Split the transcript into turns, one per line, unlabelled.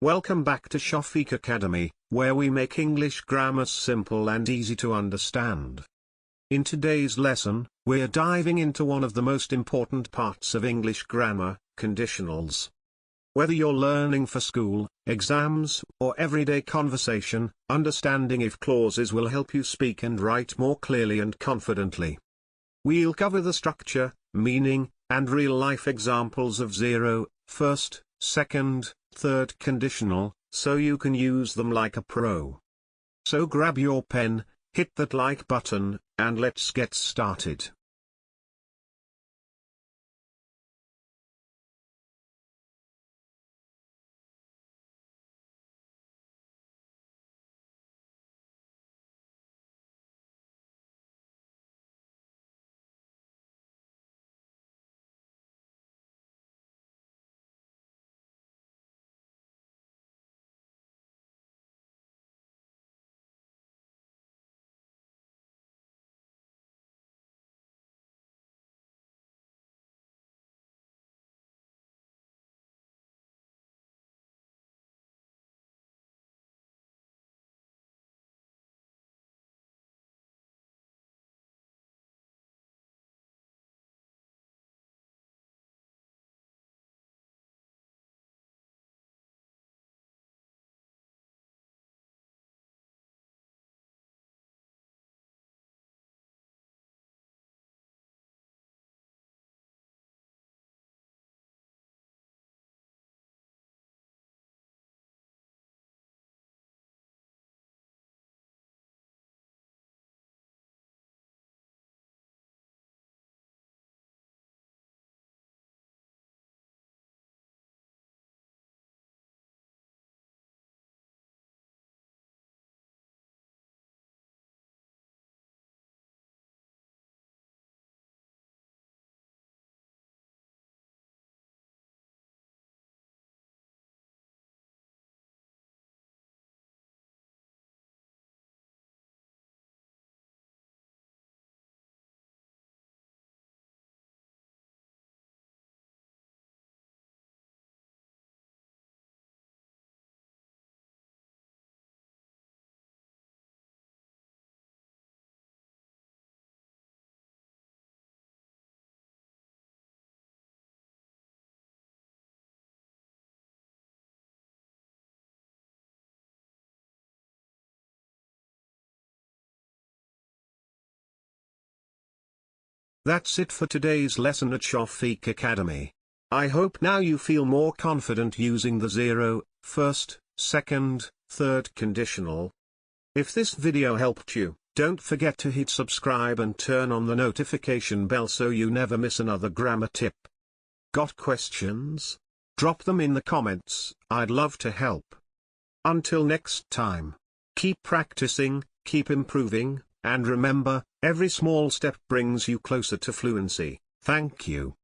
Welcome back to Shafiq Academy, where we make English grammar simple and easy to understand. In today's lesson, we're diving into one of the most important parts of English grammar, conditionals. Whether you're learning for school, exams, or everyday conversation, understanding if clauses will help you speak and write more clearly and confidently. We'll cover the structure, meaning, and real-life examples of 0, first, second, third conditional, so you can use them like a pro. So grab your pen, hit that like button, and let's get started. That's it for today's lesson at Shafiq Academy. I hope now you feel more confident using the 0, first, second, third conditional. If this video helped you, don't forget to hit subscribe and turn on the notification bell so you never miss another grammar tip. Got questions? Drop them in the comments, I'd love to help. Until next time, keep practicing, keep improving, and remember, every small step brings you closer to fluency. Thank you.